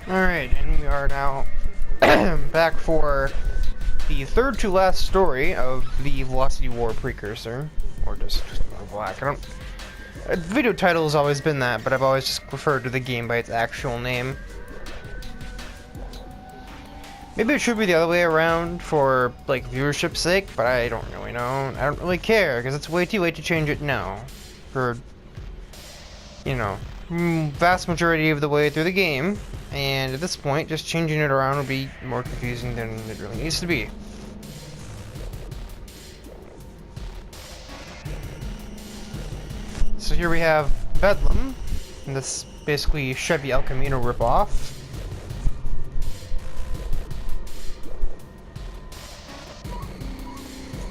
Alright, and we are now back for the third to last story of the Velocity War Precursor. Or just Black. I don't... The video title has always been that, but I've always just referred to the game by its actual name. Maybe it should be the other way around for, like, viewership's sake, but I don't really know. I don't really care, because it's way too late to change it now. For, you know, vast majority of the way through the game. And at this point, just changing it around would be more confusing than it really needs to be. So here we have Bedlam, and this basically Chevy El Camino ripoff.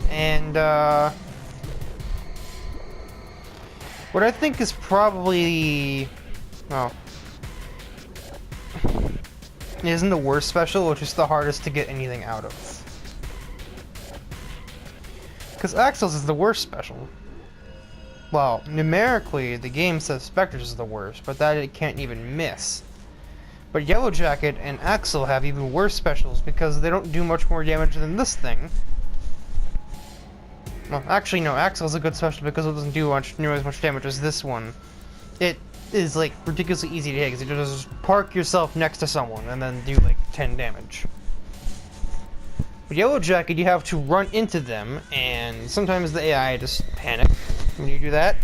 And what I think is probably, well, it isn't the worst special, which is the hardest to get anything out of. Because Axel's is the worst special. Well, numerically, the game says Spectre's is the worst, but that it can't even miss. But Yellow Jacket and Axel have even worse specials because they don't do much more damage than this thing. Well, actually, no, Axel's a good special because it doesn't do nearly as much damage as this one. It is, like, ridiculously easy to hit because you just park yourself next to someone and then do, like, 10 damage. With Yellow Jacket, you have to run into them, and sometimes the AI just panic when you do that.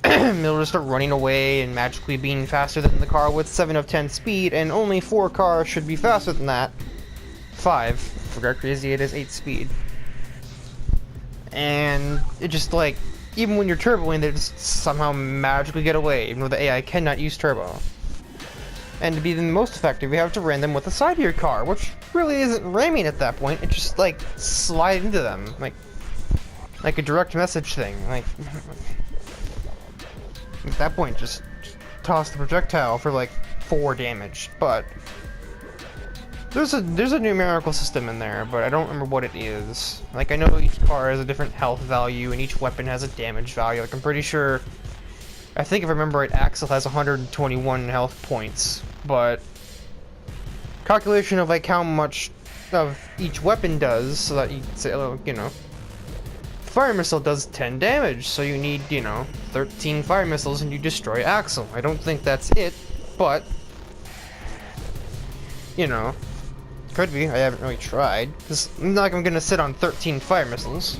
It'll just start running away and magically being faster than the car with 7 of 10 speed, and only 4 cars should be faster than that. 5. For how crazy it is, 8 speed. And it just, like, even when you're turboing, they just somehow magically get away, even though the AI cannot use turbo. And to be the most effective, you have to ram them with the side of your car, which really isn't ramming at that point. It just, like, slide into them, like a direct message thing. Like, at that point, just toss the projectile for, like, 4 damage. But there's a numerical system in there, but I don't remember what it is. Like, I know each car has a different health value, and each weapon has a damage value. Like, I'm pretty sure, I think if I remember right, Axel has 121 health points, but calculation of, like, how much of each weapon does, so that you say, you know, fire missile does 10 damage, so you need, you know, 13 fire missiles and you destroy Axel. I don't think that's it, but, you know, could be. I haven't really tried. It's not like I'm gonna sit on 13 fire missiles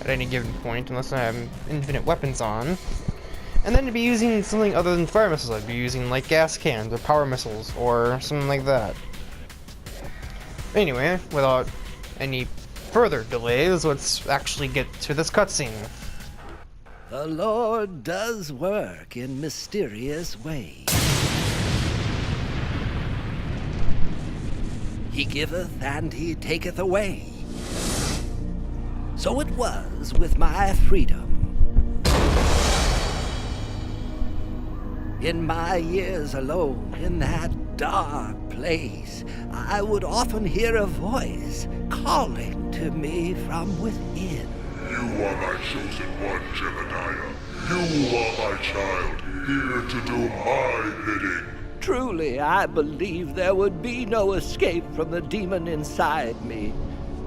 at any given point unless I have infinite weapons on. And then to be using something other than fire missiles, I'd be using like gas cans or power missiles or something like that. Anyway, without any further delays, let's actually get to this cutscene. The Lord does work in mysterious ways. He giveth and he taketh away. So it was with my freedom. In my years alone in that dark place, I would often hear a voice calling to me from within. You are my chosen one, Jebediah. You are my child, here to do my bidding. Truly, I believed there would be no escape from the demon inside me.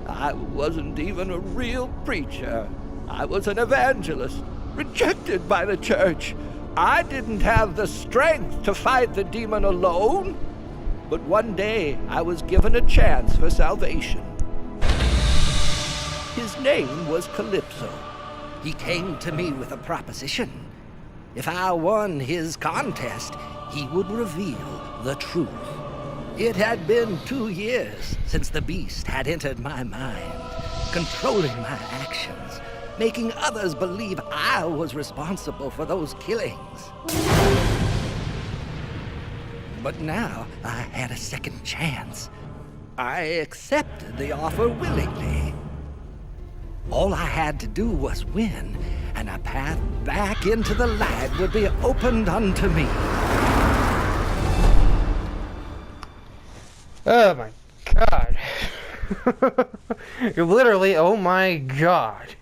I wasn't even a real preacher. I was an evangelist, rejected by the church. I didn't have the strength to fight the demon alone. But one day, I was given a chance for salvation. His name was Calypso. He came to me with a proposition. If I won his contest, he would reveal the truth. It had been 2 years since the beast had entered my mind, controlling my actions, making others believe I was responsible for those killings. But now I had a second chance. I accepted the offer willingly. All I had to do was win, and a path back into the light would be opened unto me. Oh my god. You're literally, oh my god.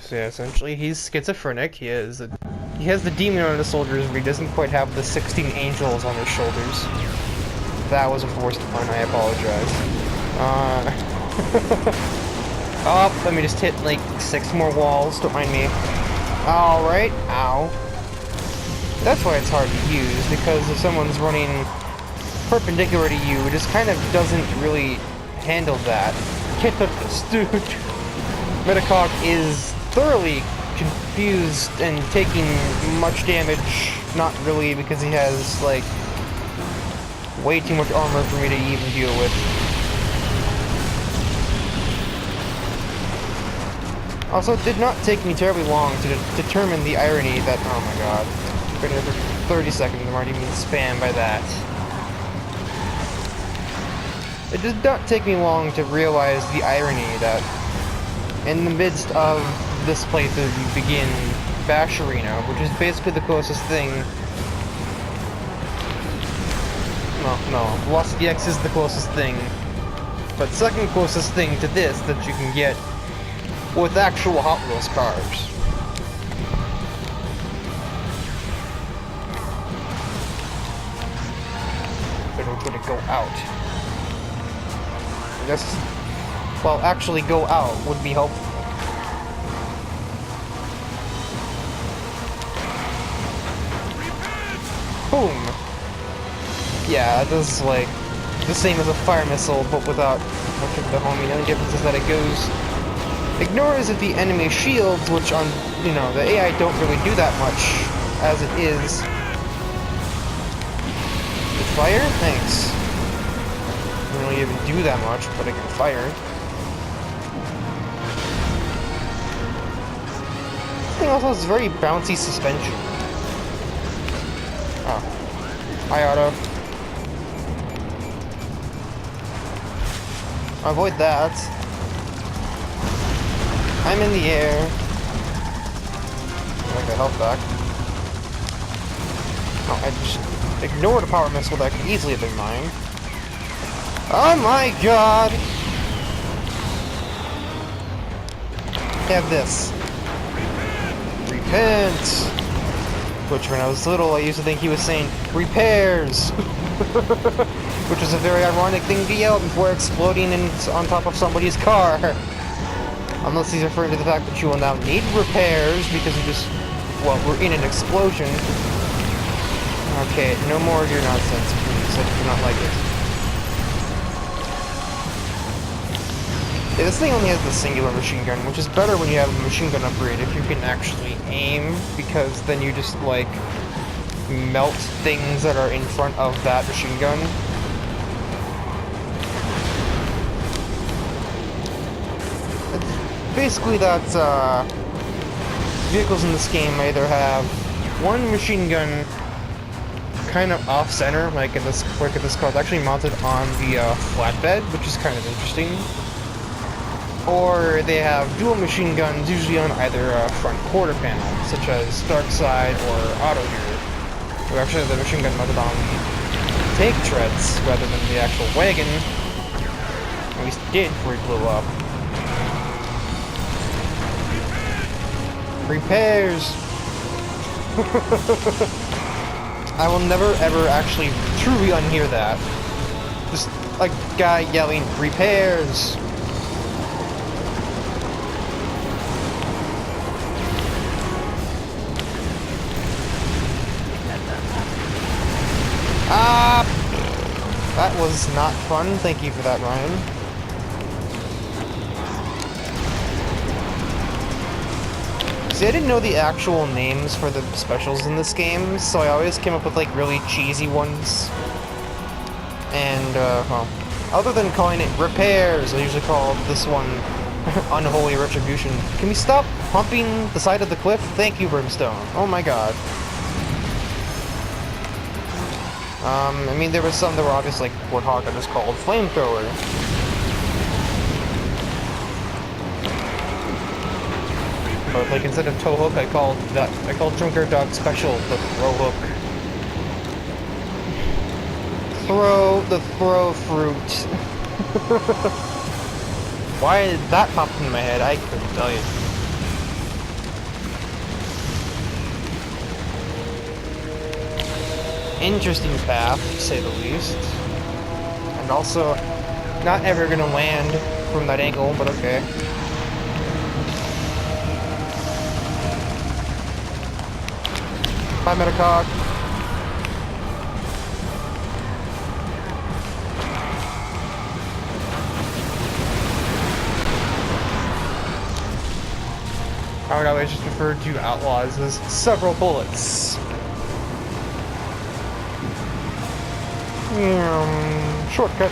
So yeah, essentially he's schizophrenic. He has the demon on his shoulders, but he doesn't quite have the 16 angels on his shoulders. That was a forced pun. I apologize. Oh, let me just hit like 6 more walls. Don't mind me. All right. Ow. That's why it's hard to use, because if someone's running perpendicular to you, it just kind of doesn't really handle that. Get this, dude. Metacog is thoroughly confused and taking much damage. Not really, because he has, like, way too much armor for me to even deal with. Also, it did not take me terribly long to determine the irony that, oh my god, I've been here for 30 seconds and I'm already being spammed by that. It did not take me long to realize the irony that in the midst of this playthrough you begin Bash Arena, which is basically the closest thing. No, Lost DX is the closest thing, but second closest thing to this that you can get with actual Hot Wheels cars. But we're gonna go out. I guess, well, actually go out would be helpful. Boom! Yeah, it does, like, the same as a fire missile, but without much of the homing. The only difference is that it goes... ignores the enemy shields, which on, you know, the AI don't really do that much, as it is. With fire? Thanks. I don't really even do that much, but I can fire. This thing also has very bouncy suspension. Oh. Hi, Auto. Avoid that. I'm in the air. I got health back. Oh, I just ignored a power missile that could easily have been mine. Oh my god! Have this. Repent! Which when I was little, I used to think he was saying, repairs! Which is a very ironic thing to yell before exploding on top of somebody's car. Unless he's referring to the fact that you will now need repairs because you just, well, we're in an explosion. Okay, no more of your nonsense, please. I do not like it. Yeah, this thing only has the singular machine gun, which is better when you have a machine gun upgrade if you can actually aim, because then you just, like, melt things that are in front of that machine gun. Basically, that vehicles in this game either have one machine gun kind of off-center, like in this, look at this car, it's actually mounted on the flatbed, which is kind of interesting, or they have dual machine guns, usually on either front quarter panel, such as Dark Side or Auto here, or actually the machine gun mounted on the tank treads rather than the actual wagon. At least it did before he blew up. Repairs! I will never ever actually truly unhear that. Just a guy yelling, repairs! Ah! That was not fun. Thank you for that, Ryan. See, I didn't know the actual names for the specials in this game, so I always came up with, like, really cheesy ones. And, well, other than calling it repairs, I usually call this one Unholy Retribution. Can we stop pumping the side of the cliff? Thank you, Brimstone. Oh my god. I mean, there was some that were obvious, like Warthog that was called Flamethrower. But like instead of tow hook, I called Junkyard Dog Special the throw hook. Throw fruit. Why did that pop in my head? I couldn't tell you. interesting path, to say the least. And also, not ever gonna land from that angle, but okay. Bye, Metacog. I would always just refer to outlaws as several bullets. Shortcut.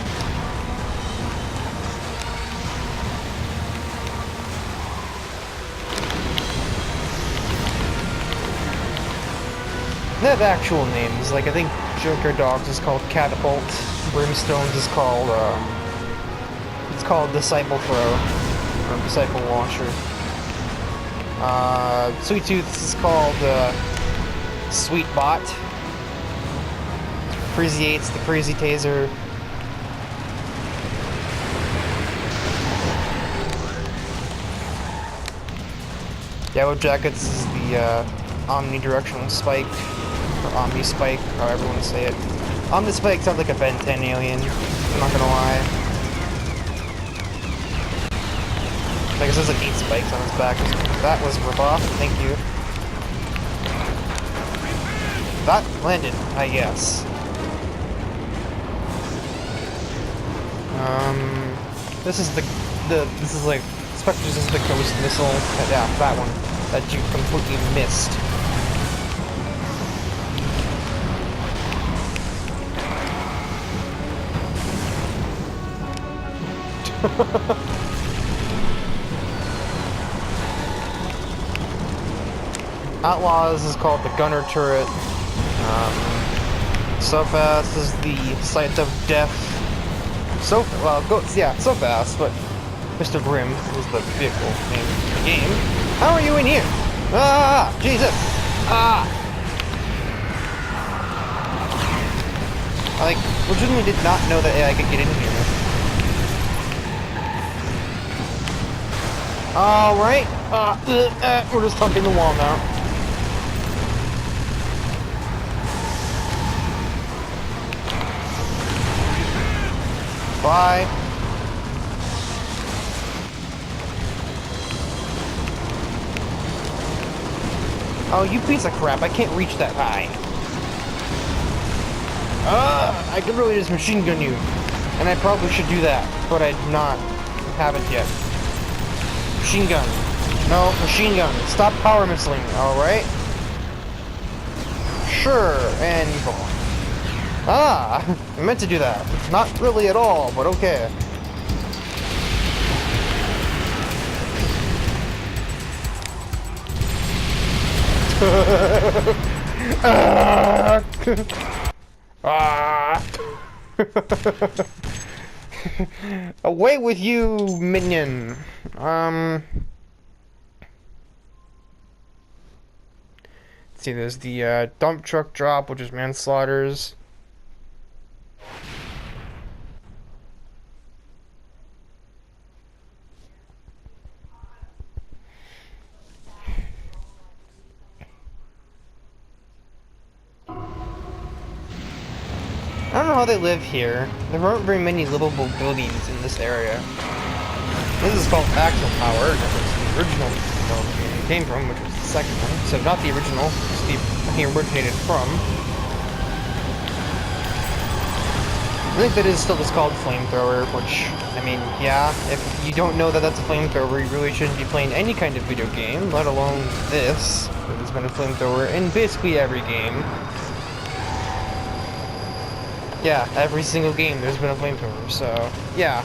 They have actual names, like I think Junkyard Dogs is called Catapult, Brimstones is called, it's called Disciple Throw, or Disciple Launcher. Sweet Tooth is called, Sweet Bot. Crazy 8's the Crazy Taser. Yellow Jackets is the, omnidirectional spike, or omni spike, however you want to say it. Omni spike sounds like a Ben 10 alien, I'm not gonna lie. I guess there's like 8 spikes on his back. That was rebuff, thank you. That landed, I guess. This is this is like, Spectres is the ghost missile. Yeah, that one. That you completely missed. Outlaws is called the Gunner Turret. So Fast is the Sight of Death. So fast, but Mr. Grimm is the vehicle name of the game. How are you in here? Ah, Jesus! Ah! I legitimately did not know that I could get in here. Alright, we're just humping the wall now. Bye. Oh, you piece of crap, I can't reach that high. I could really just machine gun you. And I probably should do that, but I haven't yet. Machine gun. No, machine gun. Stop power missiling, alright? Sure, and you fall. I meant to do that. Not really at all, but okay. Away with you, minion. Let's see, there's the dump truck drop, which is manslaughter's. I don't know how they live here. There aren't very many livable buildings in this area. This is called Actual Power, that's the original game it came from, which was the second one. So not the original, it's the one he originated from. I think that is still just called Flamethrower, which, I mean, yeah, if you don't know that that's a flamethrower, you really shouldn't be playing any kind of video game, let alone this. There's been a flamethrower in basically every game. Yeah, every single game there's been a flamethrower, so, yeah.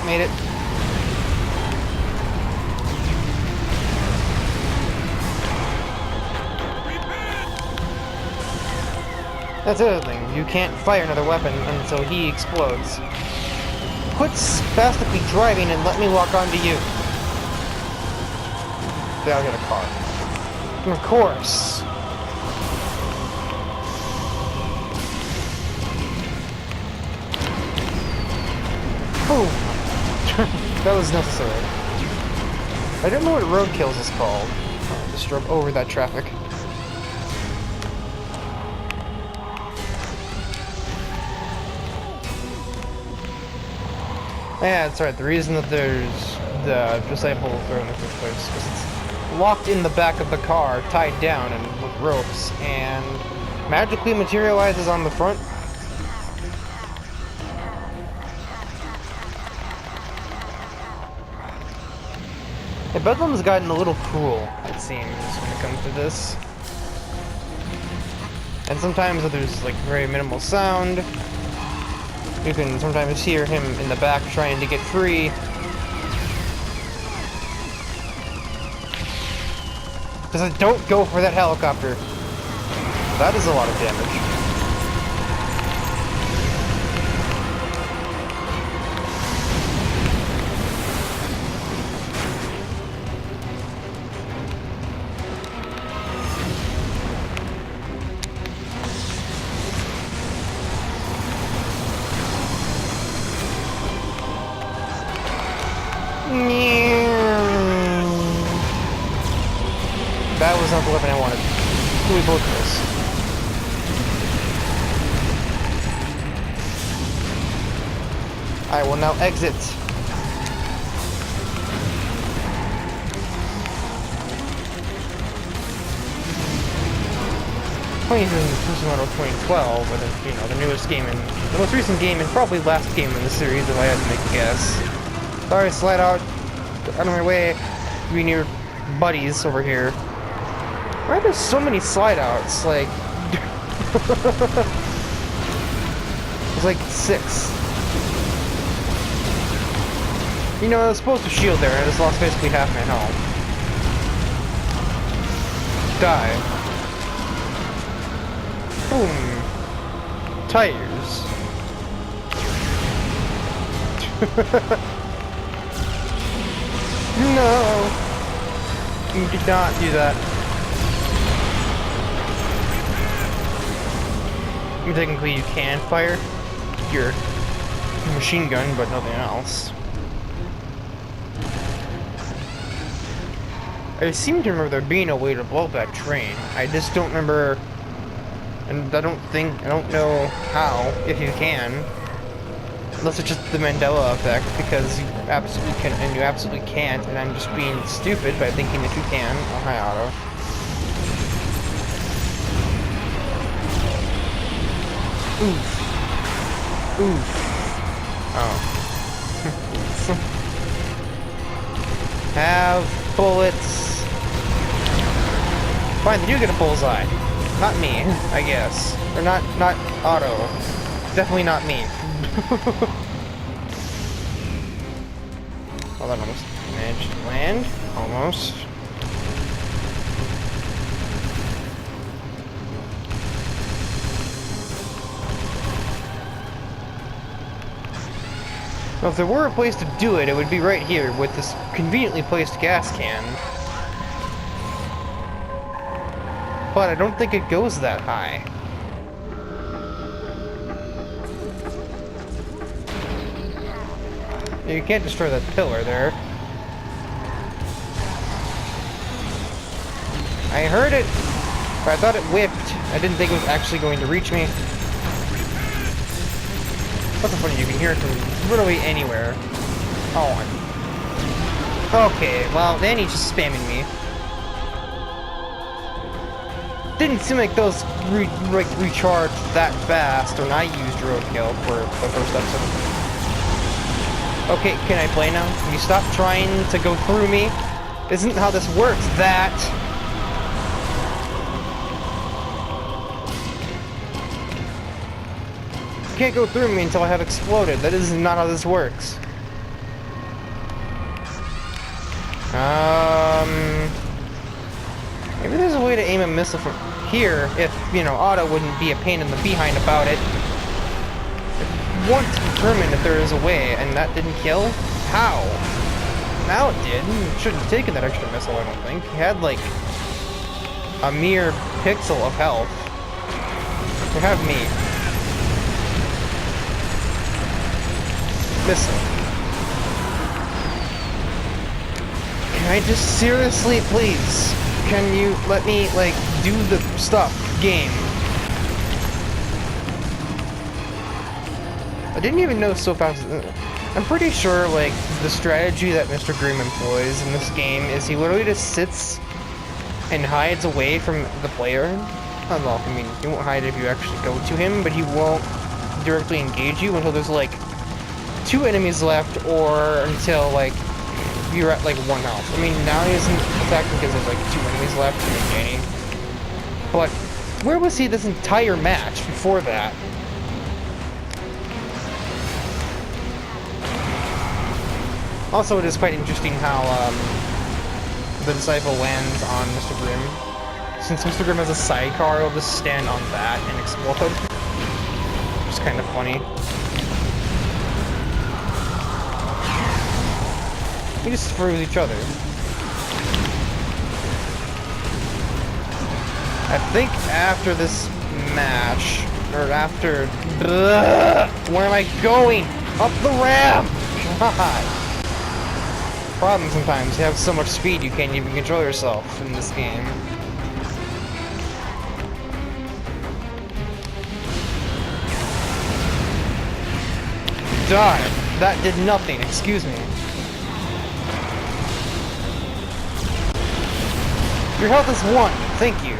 Made it. That's the other thing, you can't fire another weapon until he explodes. Quit spastically driving and let me walk onto you. Okay, I'll get a car. Of course. Boom. That was necessary. I don't know what roadkills is called. just drove over that traffic. Yeah, that's right. The reason that there's the disciple throw in the first place is because it's locked in the back of the car, tied down and with ropes, and magically materializes on the front. Yeah, Bedlam's gotten a little cruel, it seems, when it comes to this. And sometimes there's like very minimal sound. You can sometimes hear him in the back trying to get free. Because I don't go for that helicopter. That is a lot of damage. That was not the weapon I wanted. We both miss. I will now exit. Playing through the first model 2012, but then, you know, the newest game and the most recent game and probably last game in the series, if I had to make a guess. Sorry, slide out of my way. We need buddies over here. Why are there so many slide outs? Like, there's like 6. You know, I was supposed to shield there, and I just lost basically half my health. Die. Boom. Tires. No. You did not do that. I mean, technically you can fire your machine gun, but nothing else. I seem to remember there being a way to blow up that train. I just don't remember, and I don't know how, if you can. Unless it's just the Mandela effect, because you absolutely can, and you absolutely can't, and I'm just being stupid by thinking that you can. Oh, hi, Otto. Oof. Oof. Oh. Have bullets. Fine, they do get a bullseye. Not me, I guess. Or not Otto. Definitely not me. Well, that almost managed to land. Almost. Well, if there were a place to do it, it would be right here with this conveniently placed gas can. But I don't think it goes that high. You can't destroy that pillar there. I heard it, but I thought it whipped. I didn't think it was actually going to reach me. What's so funny, you can hear it from literally anywhere. Oh. Okay, well, then he's just spamming me. Didn't seem like those recharged that fast when I used roadkill for the first episode. Okay, can I play now? Can you stop trying to go through me? Isn't how this works, that! You can't go through me until I have exploded. That is not how this works. Maybe there's a way to aim a missile from here if, you know, Otto wouldn't be a pain in the behind about it. Want to determine if there is a way, and that didn't kill? How? Now it did. Shouldn't have taken that extra missile, I don't think. He had, like, a mere pixel of health. You have me. Missile. Can I just seriously, please? Can you let me, like, do the stuff, game? I didn't even know so fast. I'm pretty sure, like, the strategy that Mr. Grimm employs in this game is he literally just sits and hides away from the player. Well, I mean, he won't hide if you actually go to him, but he won't directly engage you until there's, like, 2 enemies left, or until, like, you're at, like, 1 health. I mean, now he isn't attacking because there's, like, 2 enemies left and gaining. But where was he this entire match before that? Also, it is quite interesting how the Disciple lands on Mr. Grimm. Since Mr. Grimm has a sidecar, he'll just stand on that and explode. Which is kind of funny. We just throws each other. I think after this match, or after... where am I going? Up the ramp! God. Problem sometimes, you have so much speed you can't even control yourself in this game. Die! That did nothing, excuse me. Your health is 1, thank you.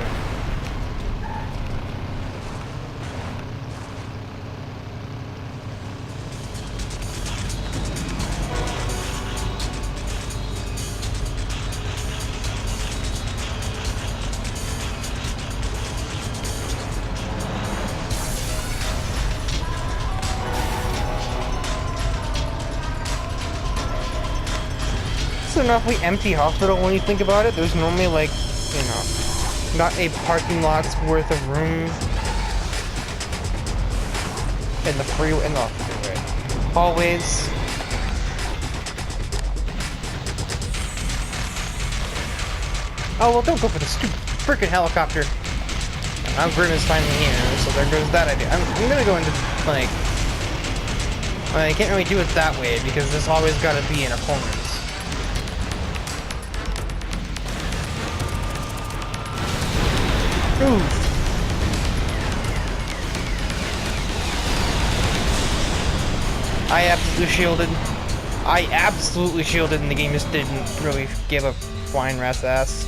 It's an awfully empty hospital when you think about it. There's normally, like, you know, not a parking lot's worth of room in the freeway, hallways. Oh, well, don't go for the stupid freaking helicopter. Now Grimm is finally here, so there goes that idea. I'm gonna go into, like, I can't really do it that way because there's always gotta be an opponent. Oof. I absolutely shielded and the game just didn't really give a flying rat's ass.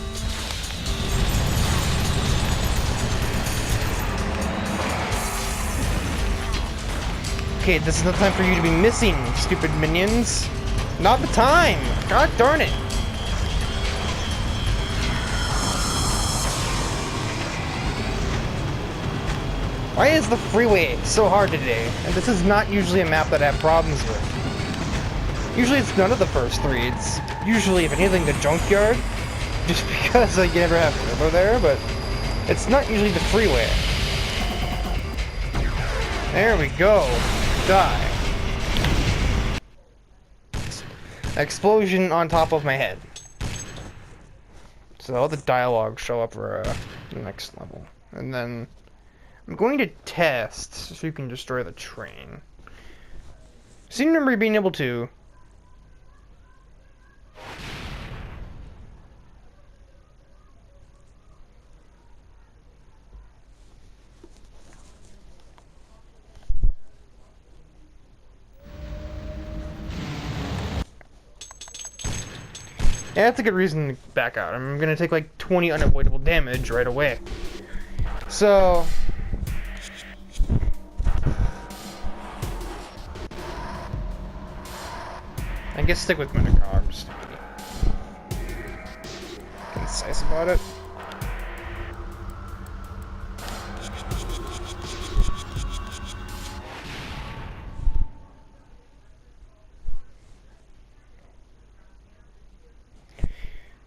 Okay, this is not the time for you to be missing, stupid minions. Not the time! God darn it! Why is the freeway so hard today? And this is not usually a map that I have problems with. Usually it's none of the first 3. It's usually, if anything, the junkyard. Just because you never have turbo there, but it's not usually the freeway. There we go. Die. Explosion on top of my head. So all the dialogue show up for the next level. And then I'm going to test if you can destroy the train. Seem to remember being able to. Yeah, that's a good reason to back out. I'm gonna take like 20 unavoidable damage right away. So I guess stick with Metacogs to be concise about it.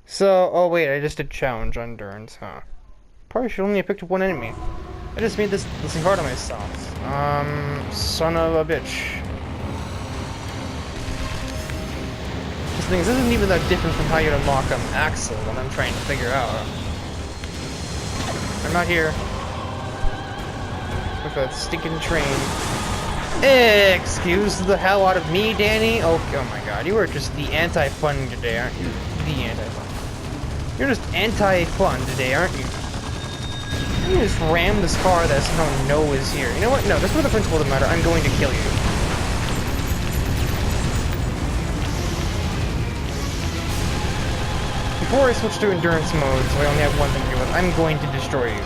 So, oh wait, I just did challenge on endurance, huh? Probably should only have picked up 1 enemy. I just made this thing hard on myself. Son of a bitch. This isn't even that different from how you unlock Axel, what I'm trying to figure out. I'm not here with a stinking train. Excuse the hell out of me, Danny. Oh my god, you are just the anti-fun today, aren't you? The anti-fun. You're just anti-fun today, aren't you? You just ram this car that somehow no is here. You know what? No, that's for the principle doesn't matter. I'm going to kill you. Before I switch to endurance mode, so I only have one thing to do with, I'm going to destroy you.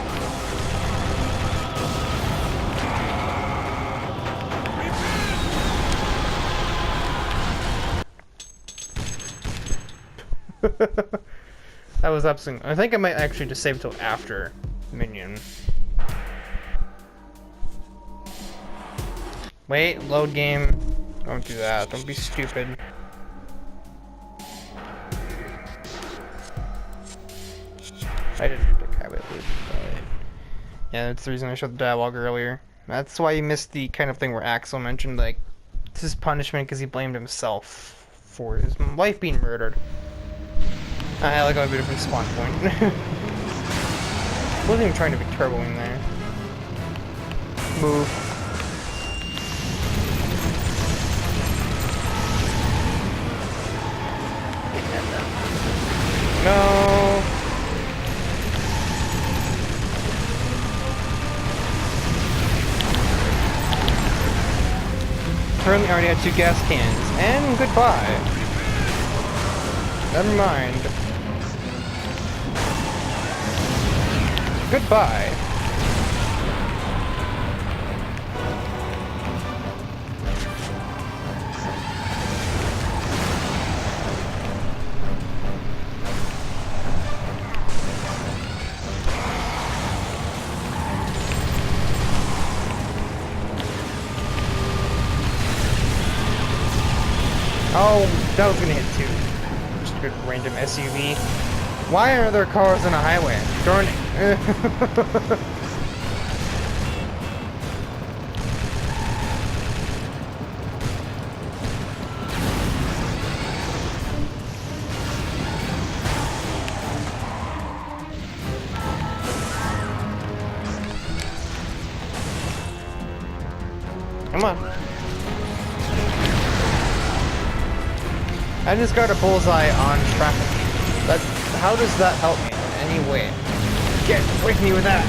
That was absolutely. I think I might actually just save till after Minion. Wait, load game. Don't do that. Don't be stupid. I didn't predict how it would, but yeah, that's the reason I showed the dialogue earlier. That's why you missed the kind of thing where Axel mentioned, like, this is punishment because he blamed himself for his wife being murdered. I like how I have a different spawn point. Wasn't even trying to be turboing there. Move. No. Currently already had 2 gas cans, and goodbye. Never mind. Goodbye. Oh, that was gonna hit too. Just a good random SUV. Why are there cars on a highway? Darn it. Come on. I just got a bullseye on traffic. How does that help me in any way? Get away from me with that!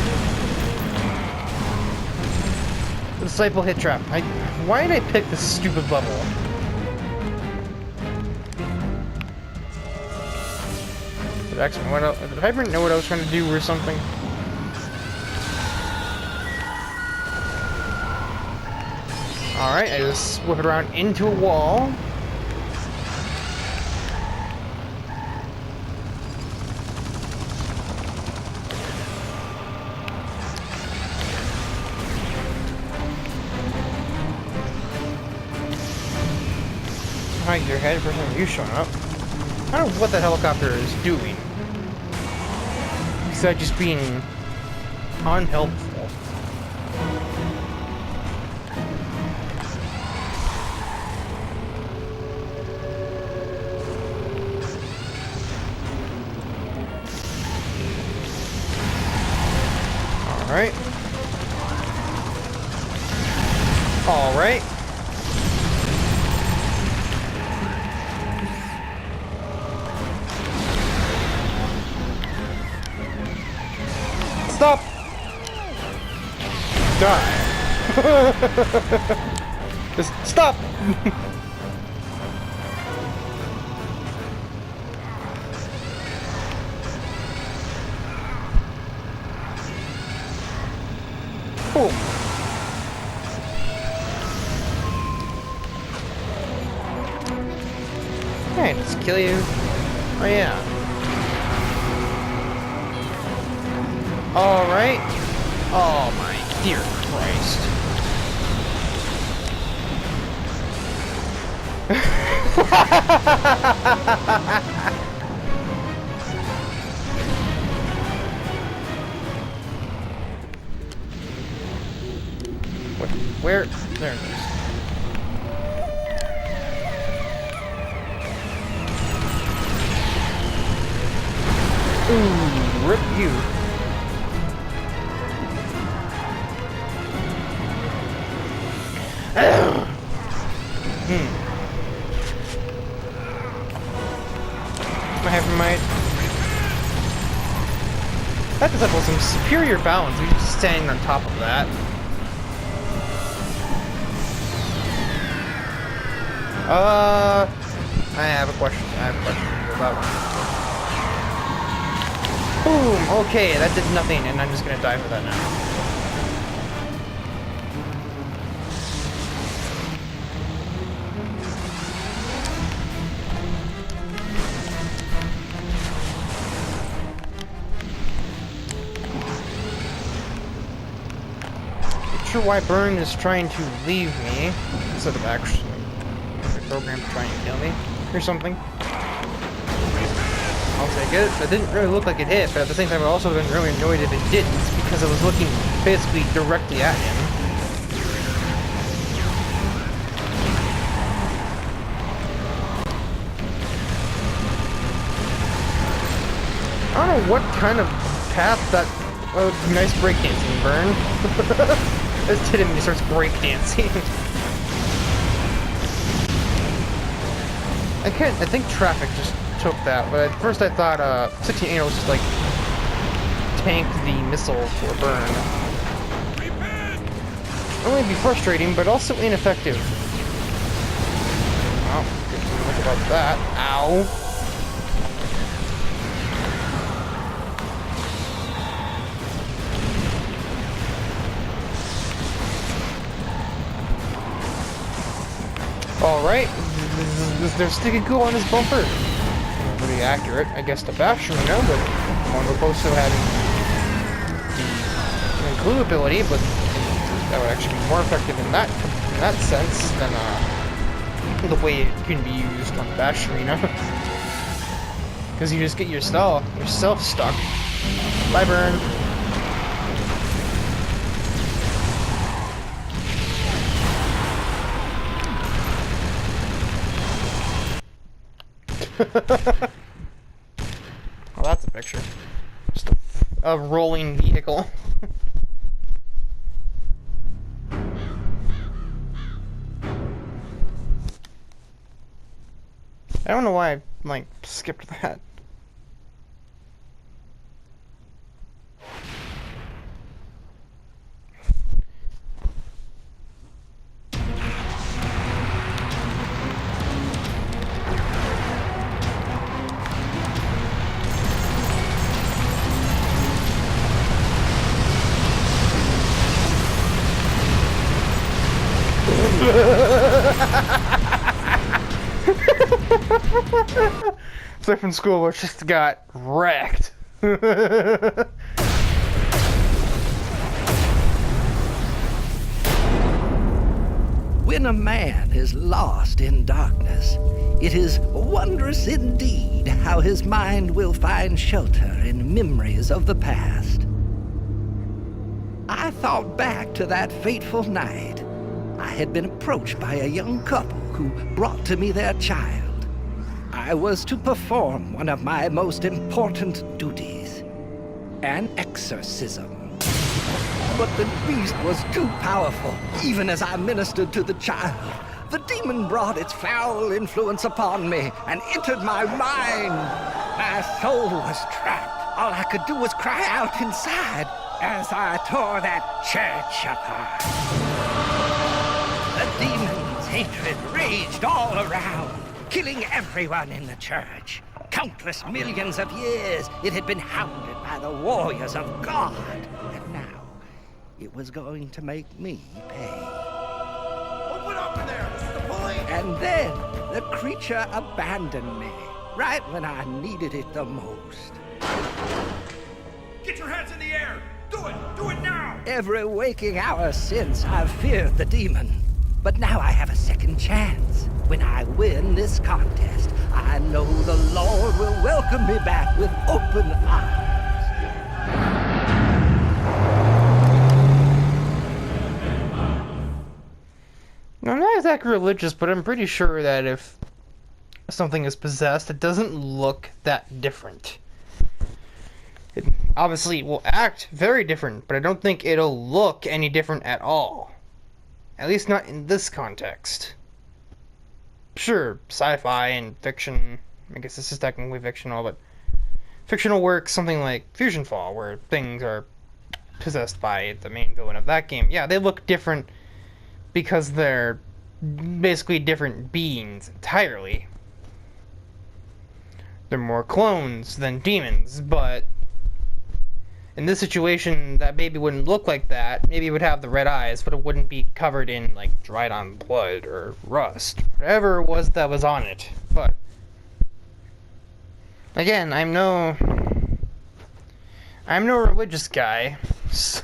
The disciple hit trap. Why did I pick this stupid level? Did I ever know what I was trying to do or something? Alright, I just whip it around into a wall. Hide your head for some you showing up. I don't know what that helicopter is doing. Besides just being unhelpful. Alright. Alright. Stop! Die. Just stop! Boom. Hey, just kill you. Oh yeah. Alright. Oh my dear Christ. Where? There it is. Ooh, rip you. My hypermite. have some superior balance. He's just standing on top of that. I have a question. About boom. Okay, that did nothing, and I'm just gonna die for that now. Not sure why Burn is trying to leave me instead of actually programmed to try and kill me or something. I'll take it. That didn't really look like it hit, but at the same time I also been really annoyed if it didn't because I was looking basically directly at him. I don't know what kind of path that nice breakdancing, Burn. This hit him and he starts breakdancing. I think traffic just took that, but at first I thought 16 was just like tank the missile for Burn. Only be frustrating, but also ineffective. Well, good to look about that. Ow. Alright, there's sticking cool on his bumper. Pretty accurate, I guess, to bash him now, but one opposed to having the glue ability, but that would actually be more effective in that sense than the way it can be used on Bash Arena. Because you just get yourself stuck. Bye, Burn. Well, that's a picture. Just a rolling vehicle. I don't know why I, like, skipped that. Surfing school just got wrecked. When a man is lost in darkness, it is wondrous indeed how his mind will find shelter in memories of the past. I thought back to that fateful night. I had been approached by a young couple who brought to me their child. I was to perform one of my most important duties, an exorcism. But the beast was too powerful, even as I ministered to the child. The demon brought its foul influence upon me and entered my mind. My soul was trapped. All I could do was cry out inside as I tore that church apart. The demon's hatred raged all around, killing everyone in the church. Countless millions of years it had been hounded by the warriors of God. And now, it was going to make me pay. Open up in there! This is the police! And then, the creature abandoned me, right when I needed it the most. Get your hands in the air! Do it! Do it now! Every waking hour since, I've feared the demon. But now I have a second chance. When I win this contest, I know the Lord will welcome me back with open arms. I'm not exactly religious, but I'm pretty sure that if something is possessed, it doesn't look that different. It obviously will act very different, but I don't think it'll look any different at all. At least not in this context. Sure, sci-fi and fiction, I guess this is technically fictional, but fictional work, something like Fusion Fall, where things are possessed by the main villain of that game, yeah, they look different because they're basically different beings entirely. They're more clones than demons, but in this situation, that baby wouldn't look like that. Maybe it would have the red eyes, but it wouldn't be covered in, like, dried-on blood or rust. Whatever it was that was on it. But, again, I'm no religious guy, so